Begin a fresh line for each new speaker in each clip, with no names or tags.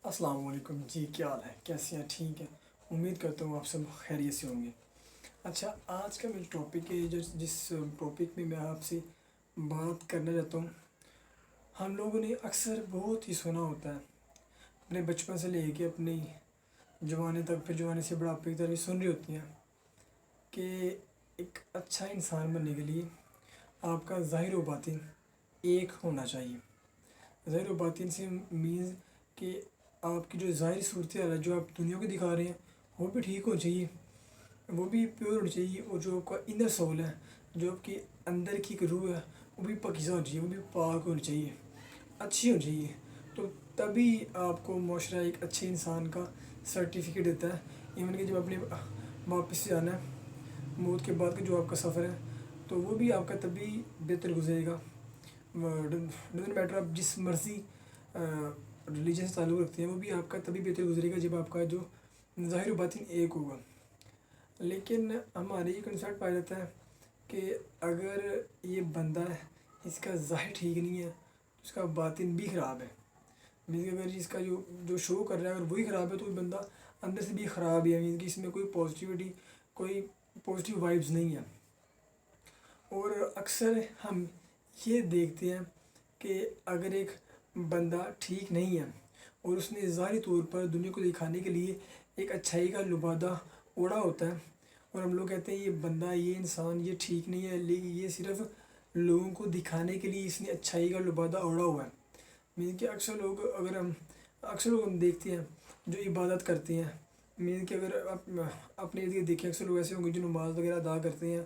السلام علیکم جی، کیا حال ہے؟ کیسے ہیں؟ ٹھیک ہے؟ امید کرتا ہوں آپ سب خیریت سے ہوں گے۔ اچھا، آج کا میرا ٹاپک ہے جس ٹاپک میں آپ سے بات کرنا چاہتا ہوں۔ ہم لوگوں نے اکثر بہت ہی سنا ہوتا ہے، اپنے بچپن سے لے کے اپنی جوانی تک، پھر جوانی سے بڑھاپے کی طرف سن رہی ہوتی ہیں کہ ایک اچھا انسان بننے کے لیے آپ کا ظاہر و باطن ایک ہونا چاہیے۔ ظاہر و باطن سے مینز کہ آپ کی جو ظاہری صورتحال ہے، جو آپ دنیا کو دکھا رہے ہیں، وہ بھی ٹھیک ہونی چاہیے، وہ بھی پیور ہونی چاہیے، اور جو آپ کا انر سول ہے، جو آپ کی اندر کی ایک روح ہے، وہ بھی پاکیزہ ہونی چاہیے، وہ بھی پاک ہونی چاہیے، اچھی ہونی چاہیے۔ تو تبھی آپ کو معاشرہ ایک اچھے انسان کا سرٹیفکیٹ دیتا ہے۔ ایون کہ جب اپنے واپس سے آنا ہے، موت کے بعد کا جو آپ کا سفر ہے، تو وہ بھی آپ کا تبھی بہتر گزرے گا۔ ڈزنٹ میٹر آپ جس مرضی ریلیجن سے تعلق رکھتے ہیں، وہ بھی آپ کا تبھی بہتر گزرے گا جب آپ کا جو ظاہر و باطن ایک ہوگا۔ لیکن ہمارے یہ کنسیپٹ پایا جاتا ہے کہ اگر یہ بندہ ہے، اس کا ظاہر ٹھیک نہیں ہے، اس کا باطن بھی خراب ہے۔ مینس کہ اگر اس کا جو شو کر رہا ہے، اگر وہی خراب ہے، تو وہ بندہ اندر سے بھی خراب ہے، مینس کہ اس میں کوئی پازیٹیوٹی، کوئی پازیٹیو وائبز نہیں ہے۔ اور اکثر ہم یہ دیکھتے ہیں کہ اگر ایک بندہ ٹھیک نہیں ہے اور اس نے ظاہری طور پر دنیا کو دکھانے کے لیے ایک اچھائی کا لبادہ اوڑھا ہوتا ہے، اور ہم لوگ کہتے ہیں یہ بندہ، یہ انسان، یہ ٹھیک نہیں ہے، لیکن یہ صرف لوگوں کو دکھانے کے لیے اس نے اچھائی کا لبادہ اوڑھا ہوا ہے۔ مین کہ اکثر لوگ ہم دیکھتے ہیں جو عبادت کرتے ہیں، مین کہ اگر آپ اپنے ارد گرد دیکھیں، اکثر لوگ ایسے ہوں گے جو نماز وغیرہ ادا کرتے ہیں،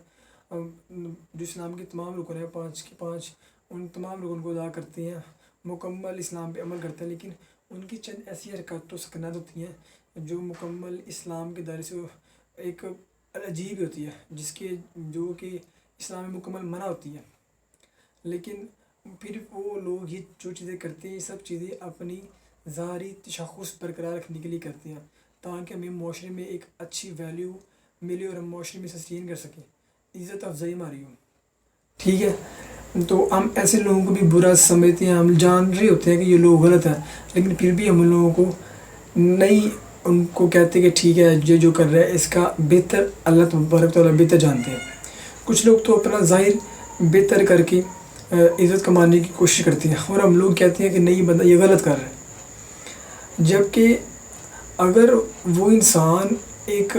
جو اسلام کے تمام رکن ہیں، 5 کے 5، ان تمام رکن کو ادا کرتے ہیں، مکمل اسلام پہ عمل کرتے ہیں، لیکن ان کی چند ایسی حرکات و سکنات ہوتی ہیں جو مکمل اسلام کے دائرے سے ایک عجیب ہوتی ہے، جو کہ اسلام میں مکمل منع ہوتی ہے۔ لیکن پھر وہ لوگ یہ جو چیزیں کرتے ہیں، یہ سب چیزیں اپنی ظاہری تشخص برقرار رکھنے کے لیے کرتے ہیں، تاکہ ہمیں معاشرے میں ایک اچھی ویلیو ملے اور ہم معاشرے میں سسٹین کر سکیں، عزت افزائی ہماری ہو۔ ٹھیک ہے؟ تو ہم ایسے لوگوں کو بھی برا سمجھتے ہیں، ہم جان رہے ہوتے ہیں کہ یہ لوگ غلط ہیں، لیکن پھر بھی ہم ان لوگوں کو نہیں، ان کو کہتے کہ ٹھیک ہے، یہ جو کر رہا ہے اس کا بہتر اللہ تبارک تعالیٰ بہتر جانتے ہیں۔ کچھ لوگ تو اپنا ظاہر بہتر کر کے عزت کمانے کی کوشش کرتے ہیں، اور ہم لوگ کہتے ہیں کہ نہیں، بندہ یہ غلط کر رہا ہے۔ جبکہ اگر وہ انسان ایک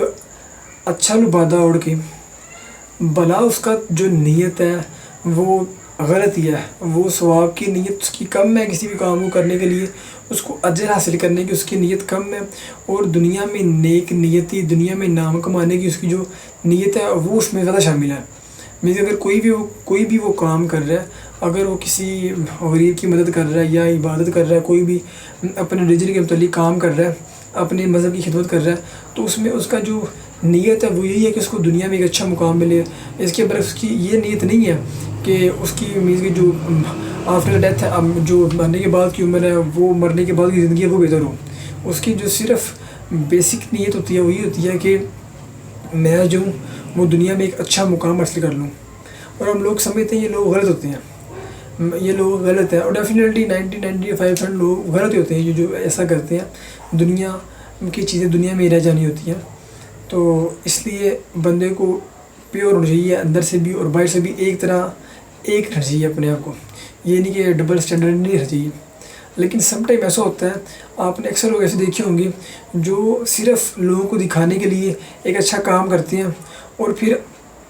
اچھا لبادہ اوڑھ کے، بھلا اس کا جو نیت ہے وہ غلط ہی ہے، وہ ثواب کی نیت اس کی کم ہے، کسی بھی کام کو کرنے کے لیے اس کو اجر حاصل کرنے کی اس کی نیت کم ہے، اور دنیا میں نیک نیتی، دنیا میں نام کمانے کی اس کی جو نیت ہے وہ اس میں زیادہ شامل ہے۔ مینس اگر کوئی بھی وہ کام کر رہا ہے، اگر وہ کسی غریب کی مدد کر رہا ہے یا عبادت کر رہا ہے، کوئی بھی اپنے ریلیجن کے متعلق کام کر رہا ہے، اپنے مذہب کی خدمت کر رہا ہے، تو اس میں اس کا جو نیت ہے وہ یہی ہے کہ اس کو دنیا میں ایک اچھا مقام ملے۔ اس کے برعکس اس کی یہ نیت نہیں ہے کہ اس کی مینس کی جو آفٹر ڈیتھ ہے، جو مرنے کے بعد کی عمر ہے، وہ مرنے کے بعد کی زندگی ہے وہ بہتر ہو۔ اس کی جو صرف بیسک نیت ہوتی ہے وہی ہوتی ہے کہ میں جو ہوں وہ دنیا میں ایک اچھا مقام حاصل کر لوں۔ اور ہم لوگ سمجھتے ہیں یہ لوگ غلط ہوتے ہیں، یہ لوگ غلط ہیں، اور ڈیفینیٹلی 95% لوگ غلط ہوتے ہیں جو ایسا کرتے ہیں۔ دنیا کی چیزیں دنیا میں ہی رہ جانی ہوتی ہیں، تو اس لیے بندے کو پیور ہونا چاہیے، اندر سے بھی اور باہر سے بھی ایک رکھنا چاہیے اپنے آپ کو، یہ نہیں کہ ڈبل اسٹینڈرڈ نہیں رہنا چاہیے۔ لیکن سم ٹائم ایسا ہوتا ہے، آپ نے اکثر لوگ ایسے دیکھے ہوں گے جو صرف لوگوں کو دکھانے کے لیے ایک اچھا کام کرتے ہیں، اور پھر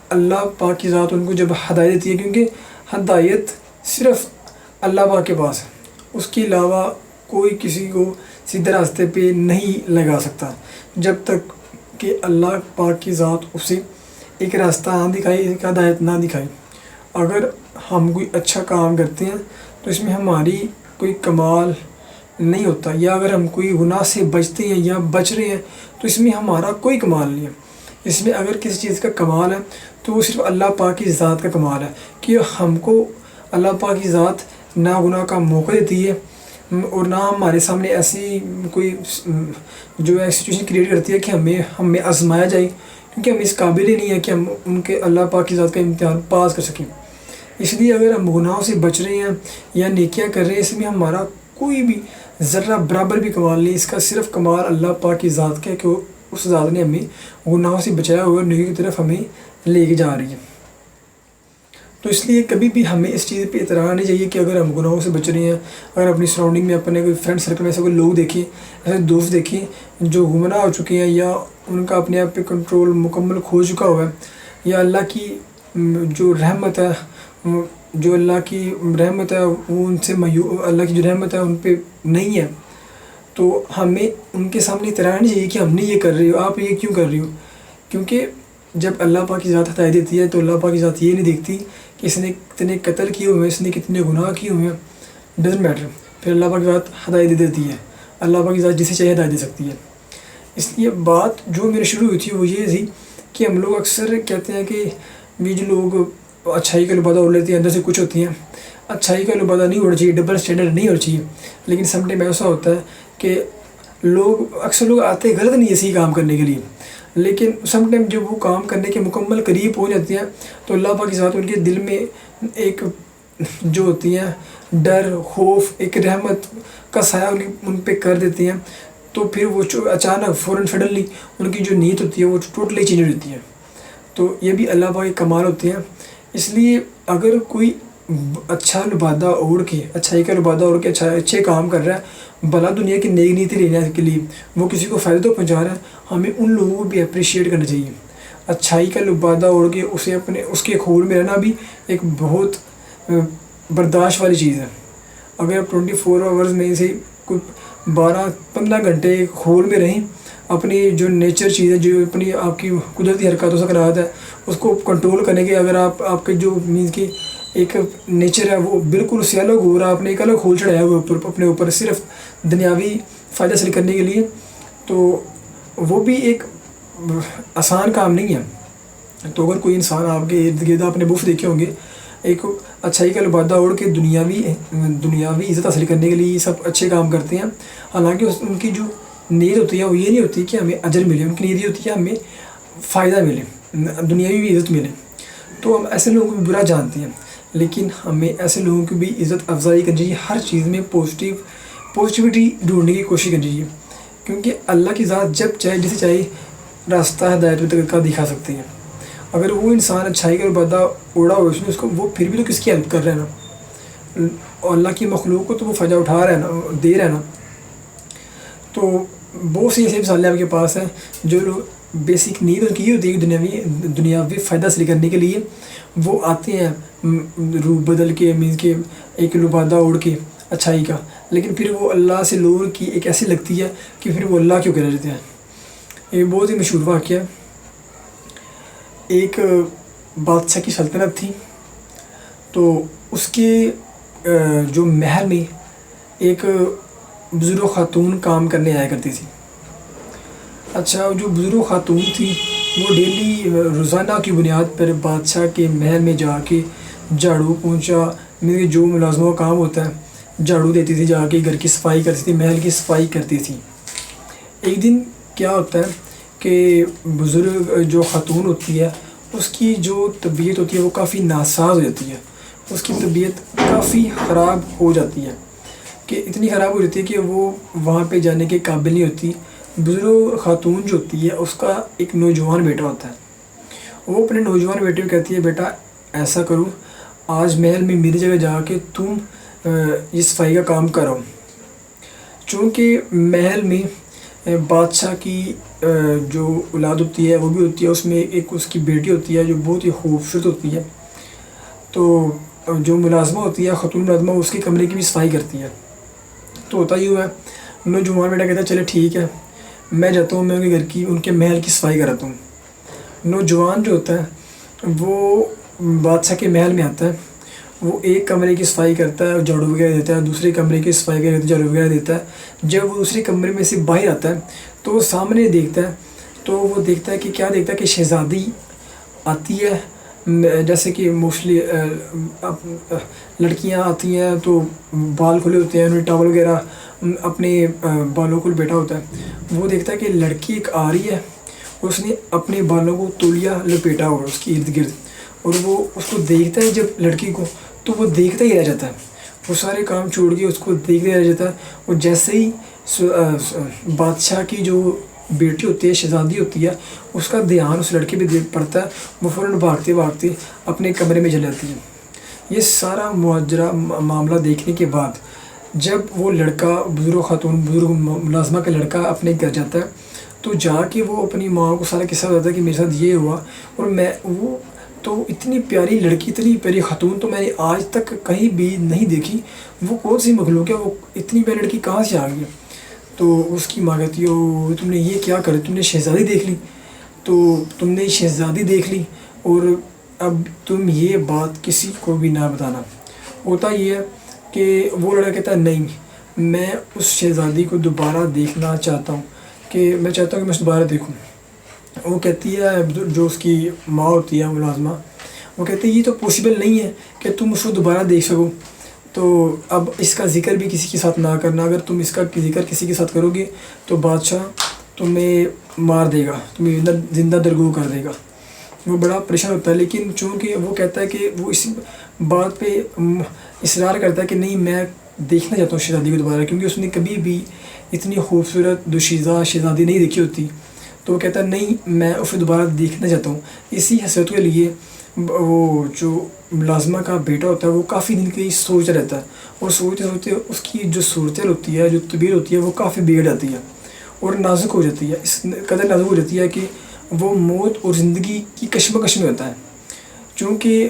اللہ پاک کی ذات ان کو جب ہدایت دیتی ہے، کیونکہ ہدایت صرف اللہ پاک کے پاس ہے، اس کے علاوہ کوئی کسی کو سیدھے راستے پہ نہیں لگا سکتا، جب تک کہ اللہ پاک کی ذات اسے ایک راستہ نہ دکھائے، ایک ہدایت نہ دکھائے۔ اگر ہم کوئی اچھا کام کرتے ہیں تو اس میں ہماری کوئی کمال نہیں ہوتا، یا اگر ہم کوئی گناہ سے بچتے ہیں یا بچ رہے ہیں تو اس میں ہمارا کوئی کمال نہیں ہے۔ اس میں اگر کسی چیز کا کمال ہے تو وہ صرف اللہ پاک کی ذات کا کمال ہے، کہ ہم کو اللہ پاک کی ذات نہ گناہ کا موقع دیتی ہے، اور نہ ہمارے سامنے ایسی کوئی جو ہے سچویشن کریٹ کرتی ہے کہ ہمیں آزمایا جائے، کیونکہ ہم اس قابل ہی نہیں ہے کہ ہم ان کے اللہ پاک کی ذات کا امتحان پاس کر سکیں۔ اس لیے اگر ہم گناہوں سے بچ رہے ہیں یا نیکیاں کر رہے ہیں، اس میں ہمارا کوئی بھی ذرہ برابر بھی کمال نہیں، اس کا صرف کمال اللہ پاک کی ذات کا ہے کہ اس ذات نے ہمیں گناہوں سے بچایا ہوا ہے، نیکی کی طرف ہمیں لے کے جا رہی ہے۔ تو اس لیے کبھی بھی ہمیں اس چیز پہ اعتراض نہیں چاہیے کہ اگر ہم گناہوں سے بچ رہے ہیں، اگر اپنی سراؤنڈنگ میں اپنے کوئی فرینڈ سرکل میں ایسے کوئی لوگ دیکھیں، ایسے دوست دیکھیں جو گمراہ ہو چکے ہیں یا ان کا اپنے آپ پہ کنٹرول مکمل کھو چکا ہوا ہے، یا اللہ کی جو رحمت ہے جو اللہ کی رحمت ہے وہ ان سے اللہ کی جو رحمت ہے ان پہ نہیں ہے، تو ہمیں ان کے سامنے اعتراض نہیں چاہیے کہ ہم نے یہ کر رہے ہو، آپ یہ کیوں کر رہی ہو، کیونکہ جب اللہ پاک کی ذات ہدایت دیتی ہے تو اللہ پاک کی ذات یہ نہیں دیکھتی کہ اس نے کتنے قتل کیے ہوئے ہیں، اس نے کتنے گناہ کیے ہوئے ہیں، ڈزنٹ میٹر، پھر اللہ پاک کی ذات ہدایت دے دیتی ہے، اللہ پاک کی ذات جسے چاہے ہدایت دے سکتی ہے۔ اس لیے بات جو میرے شروع ہوئی تھی وہ یہ تھی کہ ہم لوگ اکثر کہتے ہیں کہ یہ جو لوگ اچھائی کا لبادہ اوڑھ لیتے ہیں، اندر سے کچھ ہوتی ہیں، اچھائی کا لبادہ نہیں ہونا چاہیے، ڈبل اسٹینڈرڈ نہیں ہونا چاہیے، لیکن سم ٹائم ایسا ہوتا ہے کہ اکثر لوگ آتے غلط نہیں ہے صحیح کام کرنے کے لیے، لیکن سم ٹائم جب وہ کام کرنے کے مکمل قریب پہنچ جاتے ہیں تو اللہ پاک کی ذات ان کے دل میں ایک جو ہوتی ہیں ڈر، خوف، ایک رحمت کا سایہ ان پہ کر دیتے ہیں، تو پھر وہ اچانک فوراً سڈنلی ان کی جو نیت ہوتی ہے وہ ٹوٹلی چینج ہو جاتی ہے۔ تو یہ بھی اللہ پاک کے کمال ہوتے ہیں۔ اس لیے اگر کوئی اچھا لبادہ اوڑھ کے، اچھائی کا لبادہ اوڑھ کے اچھے کام کر رہا ہے، بھلا دنیا کی نیک نیتی لینے کے لیے وہ کسی کو فائدہ تو پہنچا رہا ہے، ہمیں ان لوگوں کو بھی اپریشیٹ کرنا چاہیے۔ اچھائی کا لبادہ اوڑھ کے اس کے کھول میں رہنا بھی ایک بہت برداشت والی چیز ہے۔ اگر آپ 24 آورز میں سے کوئی 12-15 گھنٹے کھول میں رہیں، اپنی جو نیچر چیز ہے، جو اپنی آپ کی قدرتی حرکات و سکنات ہے اس کو کنٹرول کرنے کے، اگر آپ کے جو مینس کہ ایک نیچر ہے وہ بالکل اس سے الگ ہو رہا، آپ نے ایک الگ کھول چڑھایا ہوا اپنے اوپر صرف دنیاوی فائدہ حاصل کرنے کے لیے، تو وہ بھی ایک آسان کام نہیں ہے۔ تو اگر کوئی انسان آپ کے ارد گرد، آپ نے بوف دیکھے ہوں گے، ایک اچھائی کا لبادہ اوڑھ کے دنیاوی عزت حاصل کرنے کے لیے سب اچھے کام کرتے ہیں، حالانکہ ان کی جو نیت ہوتی ہے وہ یہ نہیں ہوتی کہ ہمیں اجر ملے، ان کی نیت یہ ہوتی ہے ہمیں فائدہ ملے، دنیاوی بھی عزت ملے۔ تو ہم ایسے لوگوں کو بھی برا جانتے ہیں، لیکن ہمیں ایسے لوگوں کی بھی عزت افزائی کرنی چاہیے، ہر چیز میں پازیٹیوٹی ڈھونڈنے کی کوشش کرنی چاہیے، کیونکہ اللہ کی ذات جب چاہے جسے چاہے راستہ ہدایت و طریقہ دکھا سکتے ہیں۔ اگر وہ انسان اچھائی کا لبادہ اوڑھا ہوا اس کو، وہ پھر بھی تو کس کی ہیلپ کر رہے ہیں نا، اور اللہ کی مخلوق کو تو وہ فائدہ اٹھا رہا ہے نا، دے رہا ہے نا۔ تو بہت سی ایسی مثالیں آپ کے پاس ہیں جو لوگ بیسک نیڈ ان کی یہ ہوتی ہے دنیاوی فائدہ حاصل کرنے کے لیے وہ آتے ہیں روح بدل کے، مینس کہ ایک لبادہ اوڑھ کے اچھائی کا، لیکن پھر وہ اللہ سے لوگوں کی ایک ایسی لگتی ہے کہ پھر وہ اللہ کیوں کہہ دیتے ہیں۔ یہ بہت ہی مشہور واقعہ ہے۔ ایک بادشاہ کی سلطنت تھی، تو اس کے جو محل میں ایک بزرگ خاتون کام کرنے آیا کرتی تھی۔ اچھا، جو بزرگ خاتون تھی وہ ڈیلی روزانہ کی بنیاد پر بادشاہ کے محل میں جا کے جھاڑو پونچھا، جو ملازموں کا کام ہوتا ہے، جھاڑو دیتی تھی، جا کے گھر کی صفائی کرتی تھی، محل کی صفائی کرتی تھی۔ ایک دن کیا ہوتا ہے کہ بزرگ جو خاتون ہوتی ہے اس کی جو طبیعت ہوتی ہے وہ کافی ناساز ہو جاتی ہے، اس کی طبیعت کافی خراب ہو جاتی ہے، کہ اتنی خراب ہو جاتی ہے کہ وہ وہاں پہ جانے کے قابل نہیں ہوتی۔ بزرگ خاتون جو ہوتی ہے اس کا ایک نوجوان بیٹا ہوتا ہے، وہ اپنے نوجوان بیٹے کو کہتی ہے بیٹا ایسا کرو، آج محل میں میری جگہ جا کے تم یہ صفائی کا کام کرو۔ چونکہ محل میں بادشاہ کی جو اولاد ہوتی ہے وہ بھی ہوتی ہے، اس میں ایک اس کی بیٹی ہوتی ہے جو بہت ہی خوبصورت ہوتی ہے، تو جو ملازمہ ہوتی ہے خاتون ملازمہ اس کے کمرے کی بھی صفائی کرتی ہے۔ تو ہوتا ہی ہوا ہے، نوجوان بیٹا کہتا ہے چلے ٹھیک ہے، میں جاتا ہوں، میں ان کے محل کی صفائی کراتا ہوں۔ نوجوان جو ہوتا ہے وہ بادشاہ کے محل میں آتا ہے، وہ ایک کمرے کی صفائی کرتا ہے، جھاڑو وغیرہ دیتا ہے، دوسرے کمرے کی صفائی کرتا ہے، جھاڑو وغیرہ دیتا ہے۔ جب وہ دوسرے کمرے میں سے باہر آتا ہے تو وہ سامنے دیکھتا ہے، تو وہ دیکھتا ہے کہ کیا دیکھتا ہے کہ شہزادی آتی ہے، جیسے کہ موسٹلی لڑکیاں آتی ہیں تو بال کھلے ہوتے ہیں، انہیں ٹاول وغیرہ اپنے بالوں کو بیٹھا ہوتا ہے۔ وہ دیکھتا ہے کہ لڑکی ایک آ رہی ہے، اس نے اپنے بالوں کو تولیہ لپیٹا ہوا اس کے ارد گرد، اور وہ اس کو دیکھتا ہے جب لڑکی کو، تو وہ دیکھتا ہی رہ جاتا ہے، وہ سارے کام چھوڑ کے اس کو دیکھتے رہ جاتا ہے، اور جیسے ہی بادشاہ کی جو بیٹی ہوتی ہے، شہزادی ہوتی ہے، اس کا دھیان اس لڑکے پہ دیکھ پڑتا ہے، وہ فوراً بھاگتے بھاگتے اپنے کمرے میں چلی جاتی ہے۔ یہ سارا ماجرا معاملہ دیکھنے کے بعد جب وہ لڑکا بزرگ خاتون بزرگ ملازمہ کا لڑکا اپنے گھر جاتا ہے، تو جا کے وہ اپنی ماں کو سارا قصہ بتاتا ہے کہ میرے ساتھ یہ ہوا، اور میں وہ تو اتنی پیاری لڑکی، اتنی پیاری خاتون تو میں نے آج تک کہیں بھی نہیں دیکھی، وہ کون سی مخلوق ہے، وہ اتنی پیاری لڑکی کہاں سے آ گئی؟ تو اس کی ماں کہتی ہے، او تم نے یہ کیا کر، تم نے شہزادی دیکھ لی، تو تم نے شہزادی دیکھ لی، اور اب تم یہ بات کسی کو بھی نہ بتانا۔ ہوتا یہ ہے کہ وہ لڑکا کہتا ہے نہیں، میں اس شہزادی کو دوبارہ دیکھنا چاہتا ہوں، کہ میں چاہتا ہوں کہ میں اسے دوبارہ دیکھوں۔ وہ کہتی ہے، جو اس کی ماں ہوتی ہے ملازمہ، وہ کہتی ہے یہ تو پاسبل نہیں ہے کہ تم اس کو دوبارہ دیکھ سکو، تو اب اس کا ذکر بھی کسی کے ساتھ نہ کرنا، اگر تم اس کا ذکر کسی کے ساتھ کرو گے تو بادشاہ تمہیں مار دے گا، تمہیں زندہ درگور کر دے گا۔ وہ بڑا پریشان ہوتا ہے، لیکن چونکہ وہ کہتا ہے کہ وہ اس بات پہ اصرار کرتا ہے کہ نہیں، میں دیکھنا چاہتا ہوں شہزادی کو دوبارہ، کیونکہ اس نے کبھی بھی اتنی خوبصورت دوشیزہ شہزادی نہیں دیکھی ہوتی، تو وہ کہتا ہے نہیں، میں اسے دوبارہ دیکھنا چاہتا ہوں۔ اسی حسرت کے لیے وہ جو ملازمہ کا بیٹا ہوتا ہے وہ کافی دن کی سوچتا رہتا ہے، اور سوچتے سوچتے اس کی جو صورتحال ہوتی ہے، جو طبیعت ہوتی ہے، وہ کافی بگڑ جاتی ہے اور نازک ہو جاتی ہے، اس قدر نازک ہو جاتی ہے کہ وہ موت اور زندگی کی کشمکش میں ہوتا ہے۔ چونکہ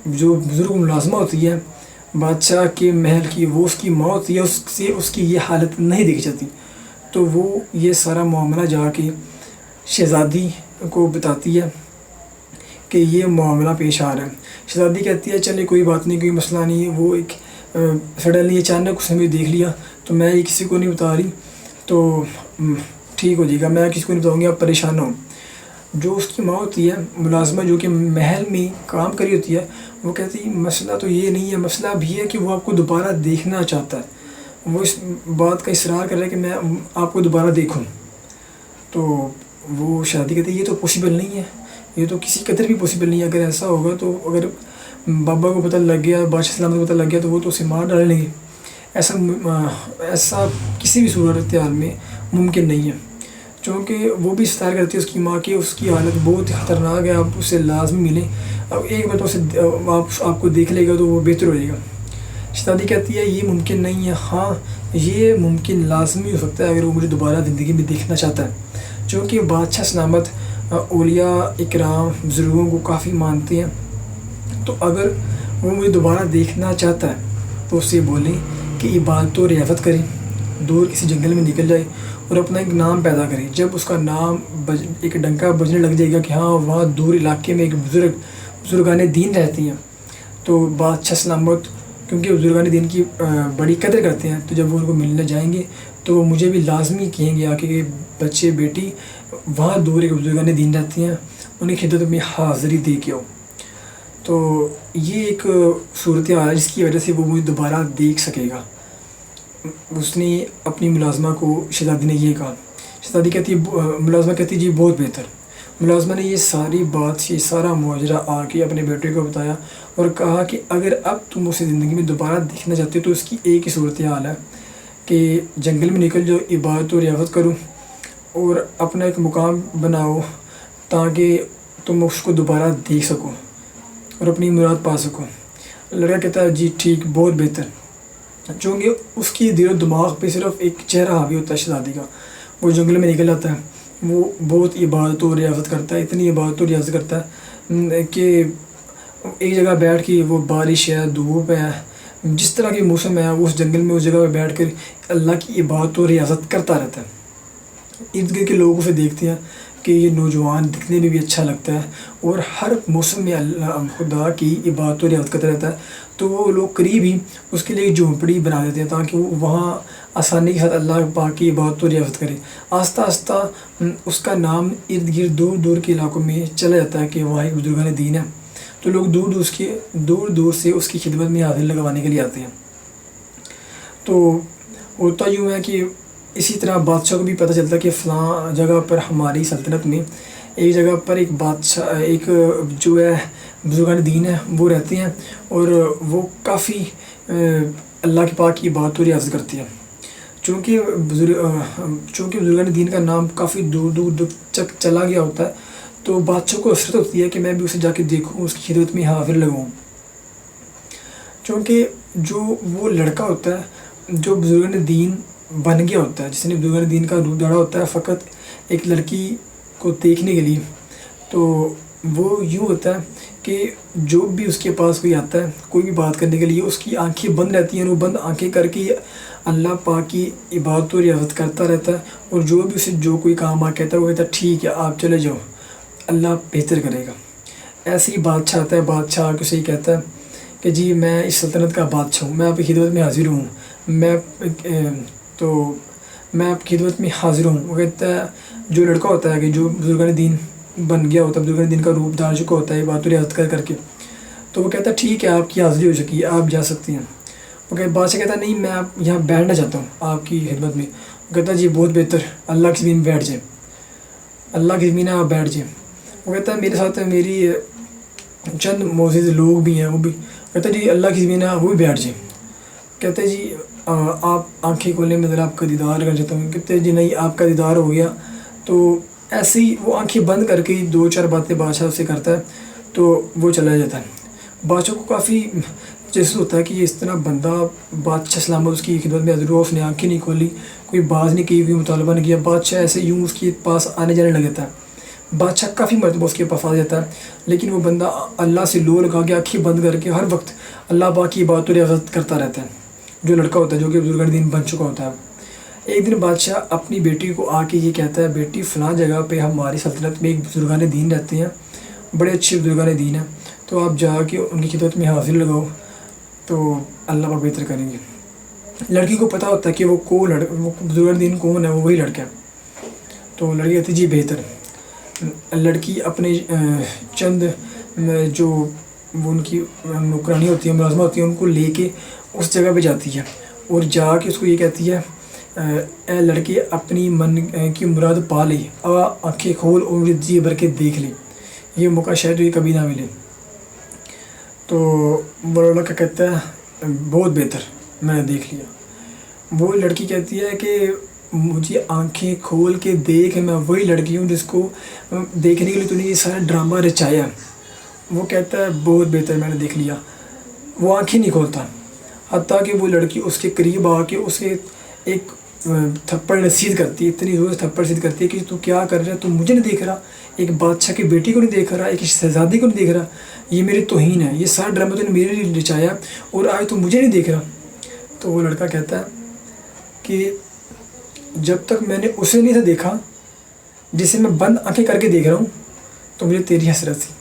جو بزرگ ملازمہ ہوتی ہے بادشاہ کے محل کی، وہ اس کی ماں ہوتی ہے، اس سے اس کی یہ حالت نہیں دیکھی جاتی، تو وہ یہ سارا معاملہ جا کے شہزادی کو بتاتی ہے کہ یہ معاملہ پیش آ رہا ہے۔ شہزادی کہتی ہے چلے کوئی بات نہیں، کوئی مسئلہ نہیں، وہ ایک سڈنلی اچانک اس نے بھی دیکھ لیا، تو میں یہ کسی کو نہیں بتا رہی، تو ٹھیک ہو جائے گا، میں کسی کو نہیں بتاؤں گی، آپ پریشان نہ ہوں۔ جو اس کی ماں ہوتی ہے ملازمہ، جو کہ محل میں کام کری ہوتی ہے، وہ کہتی ہے مسئلہ تو یہ نہیں ہے، مسئلہ بھی ہے کہ وہ آپ کو دوبارہ دیکھنا چاہتا ہے، وہ اس بات کا اصرار کر رہا ہے کہ میں آپ کو دوبارہ دیکھوں۔ تو وہ شہزادی کہتی ہے یہ تو پاسبل نہیں ہے، یہ تو کسی قدر بھی پاسبل نہیں ہے، اگر ایسا ہوگا تو اگر بابا کو پتہ لگ گیا، بادشاہ سلامت کو پتہ لگ گیا، تو وہ تو اسے مار ڈالیں گے، ایسا کسی بھی صورتحال میں ممکن نہیں ہے۔ چونکہ وہ بھی اصرار کرتی ہے اس کی ماں کی، اس کی حالت بہت خطرناک ہے، آپ اسے لازمی ملیں، اب ایک بار تو اسے آپ کو دیکھ لے گا تو وہ بہتر ہو جائے گا۔ شہزادی کہتی ہے یہ ممکن نہیں ہے، ہاں یہ ممکن لازمی ہو سکتا ہے اگر وہ مجھے دوبارہ زندگی میں دیکھنا چاہتا ہے، چونکہ بادشاہ سلامت اولیاء اکرام بزرگوں کو کافی مانتے ہیں، تو اگر وہ مجھے دوبارہ دیکھنا چاہتا ہے تو اس سے بولیں کہ عبادت و ریاضت کرے، دور کسی جنگل میں نکل جائے اور اپنا ایک نام پیدا کرے، جب اس کا نام ایک ڈنکا بجنے لگ جائے گا کہ ہاں وہاں دور علاقے میں ایک بزرگان دین رہتی ہیں، تو بادشاہ سلامت کیونکہ بزرگان دین کی بڑی قدر کرتے ہیں، تو جب وہ ان کو ملنے جائیں گے تو وہ مجھے بھی لازمی کہیں گے آ کے کہ بچے بیٹی وہاں دور ایک بزرگان دین رہتی ہیں، انہیں خدمت میں حاضری دے کے آؤ۔ تو یہ ایک صورتحال ہے جس کی وجہ سے وہ مجھے دوبارہ دیکھ سکے گا۔ اس نے اپنی ملازمہ کو، شہزادی نے یہ کہا، شہزادی کہتی ہے، ملازمہ کہتی ہے جی بہت بہتر۔ ملازمہ نے یہ ساری بات، یہ سارا ماجرا آ کے اپنے بیٹے کو بتایا اور کہا کہ اگر اب تم اسے زندگی میں دوبارہ دیکھنا چاہتے ہو تو اس کی ایک ہی صورتحال ہے کہ جنگل میں نکل جاؤ، عبادت و ریاضت کرو اور اپنا ایک مقام بناؤ تاکہ تم اس کو دوبارہ دیکھ سکو اور اپنی مراد پا سکو۔ لڑکا کہتا ہے جی ٹھیک، بہت بہتر۔ چونکہ اس کی دل و دماغ پہ صرف ایک چہرہ حاوی ہوتا ہے شہزادی کا، وہ جنگل میں نکل جاتا ہے، وہ بہت عبادت و ریاضت کرتا ہے، اتنی عبادت و ریاضت کرتا ہے کہ ایک جگہ بیٹھ کے، وہ بارش ہے، دھوپ ہے، جس طرح کی موسم ہے، وہ اس جنگل میں اس جگہ پہ بیٹھ کر اللہ کی عبادت و ریاضت کرتا رہتا ہے۔ ارد گرد کے لوگوں سے دیکھتے ہیں کہ یہ نوجوان دکھنے میں بھی اچھا لگتا ہے اور ہر موسم میں اللہ خدا کی عبادت و ریاضت کرتا رہتا ہے، تو وہ لوگ قریب ہی اس کے لیے ایک جھونپڑی بنا دیتے ہیں تاکہ وہ وہاں آسانی کے ساتھ اللہ پاک کی عبادت و ریاضت کرے۔ آہستہ آہستہ اس کا نام ارد گرد دور دور کے علاقوں میں چلا جاتا ہے کہ وہاں ایک بزرگان دین ہے، تو لوگ دور دور سے اس کی خدمت میں حاضری لگوانے کے لیے آتے ہیں۔ تو ہوتا یوں ہے کہ اسی طرح بادشاہ کو بھی پتہ چلتا ہے کہ فلاں جگہ پر ہماری سلطنت میں ایک جگہ پر ایک بادشاہ، ایک جو ہے بزرگان دین ہے وہ رہتے ہیں، اور وہ کافی اللہ کے پاک کی بات و ریاضت کرتے ہیں. چونکہ بزرگان دین کا نام کافی دور دور تک چلا گیا ہوتا ہے، تو بادشاہ کو حسرت ہوتی ہے کہ میں بھی اسے جا کے دیکھوں، اس کی خدمت میں حاضر لگاؤں. چونکہ جو وہ لڑکا ہوتا ہے جو بزرگان دین بن گیا ہوتا ہے، جس نے بزرگان دین کا روپ دھارا ہوتا ہے فقط ایک لڑکی کو دیکھنے کے لیے، تو وہ یوں ہوتا ہے کہ جو بھی اس کے پاس کوئی آتا ہے کوئی بھی بات کرنے کے لیے، اس کی آنکھیں بند رہتی ہیں، وہ بند آنکھیں کر کے اللہ پاک کی عبادت و ریاضت کرتا رہتا ہے. اور جو بھی اسے جو کوئی کام کہتا ہے وہ کہتا ہے ٹھیک ہے آپ چلے جاؤ، اللہ بہتر کرے گا. ایسے ہی بادشاہ آتا ہے، بادشاہ آ کے اسے کہتا ہے کہ جی میں اس سلطنت کا بادشاہ ہوں، میں آپ کی خدمت میں حاضر ہوں، میں آپ کی خدمت میں حاضر ہوں. وہ کہتا ہے، جو لڑکا ہوتا ہے کہ جو بزرگان دین بن گیا ہوتا ہے، بزرگان دین کا روپ دھار چکا ہوتا ہے عبادت و ریاضت کر کے، تو وہ کہتا ہے ٹھیک ہے آپ کی حاضری ہو چکی ہے، آپ جا سکتے ہیں. بادشاہ کہتا ہے نہیں میں آپ یہاں بیٹھنا چاہتا ہوں آپ کی خدمت میں. وہ کہتا ہے جی بہت بہتر، اللہ کی زمین میں بیٹھ جائیں، اللہ کی زمین میں آپ بیٹھ جائیں. وہ کہتا ہے میرے ساتھ میری چند معزز لوگ بھی ہیں، وہ بھی. کہتا ہے جی اللہ کی زمین ہے وہ بھی بیٹھ جائیں. کہتے ہیں جی آپ آنکھیں کھولنے میں ذرا آپ کا دیدار کر چاہتا ہوں. کہتے ہیں جی نہیں آپ کا دیدار ہو گیا. تو ایسے ہی وہ آنکھیں بند کر کے دو چار باتیں بادشاہ سے کرتا ہے تو وہ چلا جاتا ہے. بادشاہ کو کافی جیسے ہوتا ہے کہ یہ اس طرح بندہ بادشاہ سلامت اس کی خدمت میں حاضر ہوا، اس نے آنکھیں نہیں کھولی، کوئی باز نہیں کی، کوئی مطالبہ نہیں کیا. بادشاہ ایسے یوں اس کے پاس آنے جانے لگ جاتا ہے. بادشاہ کافی مرتبہ اس کے پاس آ جاتا ہے، لیکن وہ بندہ اللہ سے لو لگا کے آنکھیں بند کر کے ہر وقت اللہ پاک کی عبادت و ریاضت کرتا رہتا ہے. جو لڑکا ہوتا ہے جو کہ بزرگان دین بن چکا ہوتا ہے. ایک دن بادشاہ اپنی بیٹی کو آ کے یہ کہتا ہے بیٹی فلاں جگہ پہ ہماری سلطنت میں ایک بزرگان دین رہتے ہیں، بڑے اچھے بزرگان دین ہیں، تو آپ جا کے ان کی خدمت میں حاضر لگاؤ تو اللہ پاک بہتر کریں گے. لڑکی کو پتہ ہوتا ہے کہ وہ بزرگان دین کون ہے، وہ وہی لڑکا ہے. تو لڑکی کہتی جی بہتر. لڑکی اپنے چند جو وہ ان کی نوکرانی ہوتی ہے، ملازمہ ہوتی ہے، ان کو لے کے اس جگہ پہ جاتی ہے اور جا کے اس کو یہ کہتی ہے اے لڑکے اپنی من کی مراد پا لے، آنکھیں کھول اور جی بھر کے دیکھ لے، یہ موقع شاید یہ کبھی نہ ملے. تو وہ لڑکا کہتا ہے بہت بہتر، میں نے دیکھ لیا. وہ لڑکی کہتی ہے کہ مجھے آنکھیں کھول کے دیکھ، میں وہی لڑکی ہوں جس کو دیکھنے کے لیے تو نے یہ سارا ڈرامہ رچایا. وہ کہتا ہے بہت بہتر، میں نے دیکھ لیا. وہ آنکھیں نہیں کھولتا حتیٰ کہ وہ لڑکی اس کے قریب آ کے اسے ایک تھپڑ رسید کرتی ہے، اتنی زور سے تھپڑ رسید کرتی ہے کہ تو کیا کر رہا ہے، تو مجھے نہیں دیکھ رہا، ایک بادشاہ کی بیٹی کو نہیں دیکھ رہا، ایک شہزادی کو نہیں دیکھ رہا، یہ میری توہین ہے، یہ سارا ڈرامہ تو نے میرے لیے رچایا اور آج تو مجھے نہیں دیکھ رہا. تو وہ لڑکا کہتا ہے کہ جب تک میں نے اسے نہیں تھا دیکھا جسے میں بند آنکھیں کر کے دیکھ رہا ہوں تو مجھے تیری حسرت تھی،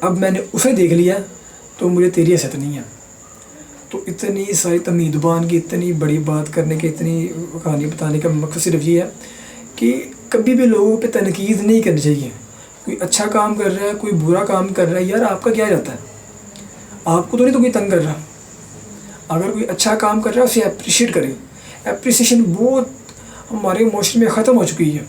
اب میں نے اسے دیکھ لیا تو مجھے تیری حسرت نہیں ہے. تو اتنی ساری تمہید بیان کی، اتنی بڑی بات کرنے کے، اتنی کہانی بتانے کا مقصد صرف یہ ہے کہ کبھی بھی لوگوں پہ تنقید نہیں کرنی چاہیے. کوئی اچھا کام کر رہا ہے، کوئی برا کام کر رہا ہے، یار آپ کا کیا جاتا ہے، آپ کو تو نہیں تو کوئی تنگ کر رہا. اگر کوئی اچھا کام کر رہا ہے اسے اپریشیٹ کریں. اپریسیشن بہت ہمارے معاشرے میں ختم ہو چکی ہے.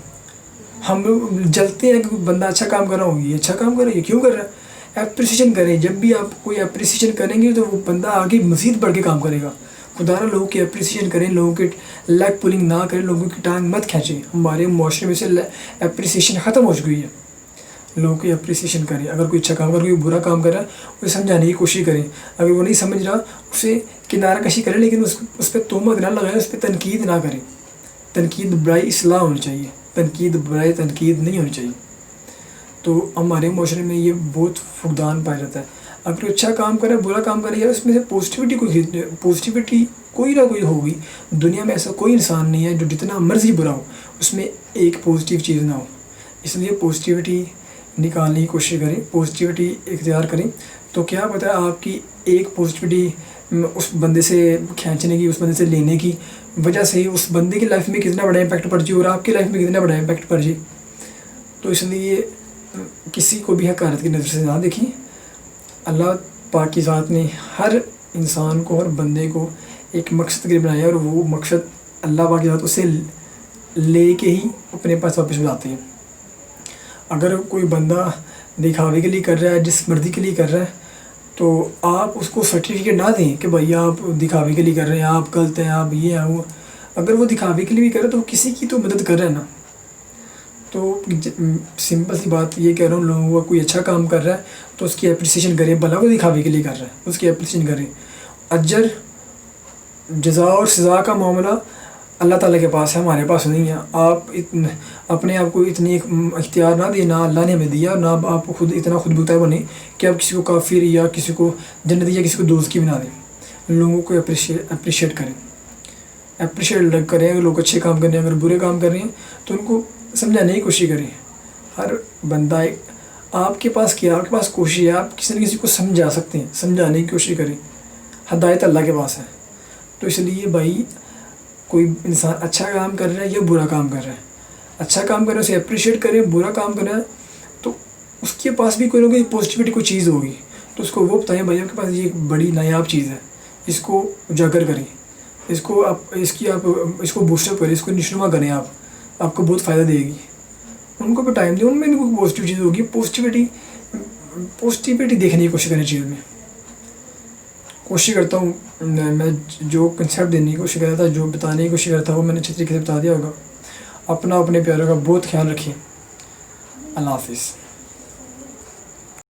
ہم لوگ جلتے ہیں کہ کوئی بندہ اچھا کام کر رہا ہو، یہ اچھا کام کر رہا ہے، یہ کیوں کر رہا ہے. اپریسیشن کریں. جب بھی آپ کوئی اپریسیشن کریں گے تو وہ بندہ آگے مزید بڑھ کے کام کرے گا. خدا نہ لوگوں کی اپریسیشن کریں، لوگوں کی لیگ پولنگ نہ کریں، لوگوں کی ٹانگ مت کھینچیں. ہمارے معاشرے میں سے اپریسیشن ختم ہو چکی ہے. لوگوں کی اپریسیشن کریں. اگر کوئی اچھا کام کر، کوئی برا کام کر رہا ہے اسے سمجھانے کی کوشش کریں. اگر وہ نہیں سمجھ رہا اسے کنارہ کشی کریں، لیکن اس پہ تہمت نہ لگائیں، اس پہ تنقید نہ کریں. تنقید برائے اصلاح ہونی چاہیے، تنقید برائے تنقید نہیں ہونی چاہیے. تو ہمارے معاشرے میں یہ بہت فقدان پایا جاتا ہے. اگر کوئی اچھا کام کرے، برا کام کرے، یا اس میں سے پوزیٹیوٹی کوئی نہ کوئی ہوگی. دنیا میں ایسا کوئی انسان نہیں ہے جو جتنا مرضی برا ہو اس میں ایک پازیٹیو چیز نہ ہو. اس لیے پازیٹیوٹی نکالنے کی کوشش کریں، پازیٹیوٹی اختیار کریں. تو کیا پتہ ہے آپ کی ایک پازیٹیوٹی اس بندے سے کھینچنے کی، اس بندے سے لینے کی وجہ سے اس بندے کی لائف میں کتنا بڑا امپیکٹ پڑ جائے اور آپ کی لائف میں کتنا بڑا امپیکٹ پڑ جائے. تو اس لیے کسی کو بھی حقارت کی نظر سے نہ دیکھیں. اللہ پاک کی ذات نے ہر انسان کو، ہر بندے کو ایک مقصد کے لیے بنایا ہے، اور وہ مقصد اللہ پاک کی ذات اسے لے کے ہی اپنے پاس واپس بلاتے ہیں. اگر کوئی بندہ دکھاوے کے لیے کر رہا ہے، جس مرضی کے لیے کر رہا ہے، تو آپ اس کو سرٹیفکیٹ نہ دیں کہ بھائی آپ دکھاوے کے لیے کر رہے ہیں، آپ غلط ہیں، آپ یہ ہیں وہ. اگر وہ دکھاوے کے لیے بھی کر رہا ہے تو وہ کسی کی تو مدد کر رہا ہے نا. تو سمپل سی بات یہ کہہ رہا ہوں، لوگوں کو کوئی اچھا کام کر رہا ہے تو اس کی اپریسیشن کریں، بھلا وہ دکھاوے کے لیے کر رہا ہے اس کی اپریسیشن کریں. اجر جزا اور سزا کا معاملہ اللہ تعالیٰ کے پاس ہے، ہمارے پاس نہیں ہے. آپ اپنے آپ کو اتنی اختیار نہ دیں، نہ اللہ نے ہمیں دیا، نہ آپ خود اتنا خود بختار بنیں کہ آپ کسی کو کافر یا کسی کو جنتی یا کسی کو دوست کی بنا دیں. لوگوں کو اپریشیٹ کریں، اپریشیٹ کریں. اگر لوگ اچھے کام کر رہے ہیں، اگر برے کام کر رہے ہیں تو ان کو سمجھانے کی کوشش کریں. ہر بندہ آپ کے پاس کیا، آپ کے پاس کوشش ہے، آپ کسی نہ کسی کو سمجھا سکتے ہیں، سمجھانے کی کوشش کریں. ہدایت اللہ کے پاس ہے. تو اس لیے بھائی کوئی انسان اچھا کام کر رہا ہے یا برا کام کر رہا ہے، اچھا کام کر رہا ہے اسے اپریشیٹ کریں، برا کام کر رہا ہے تو اس کے پاس بھی کوئی نہ کوئی پازیٹیوٹی کوئی چیز ہوگی تو اس کو وہ بتائیں بھائی آپ کے پاس یہ ایک بڑی نایاب چیز ہے، اس کو اجاگر کریں، اس کو آپ اس کو بوسٹ اپ کریں، اس کو نشوما کریں. آپ کو بہت فائدہ دے گی. ان کو بھی ٹائم دیں، ان میں کوئی پازیٹیو چیز ہوگی. پازیٹیوٹی دیکھنے کی کوشش کریں چیز میں. کوشش کرتا ہوں میں جو کنسیپٹ دینے کی کوشش کرتا تھا، جو بتانے کی کوشش کرتا تھا وہ میں نے اچھی طریقے سے بتا دیا ہوگا. اپنا اپنے پیاروں کا بہت خیال رکھیں. اللہ حافظ.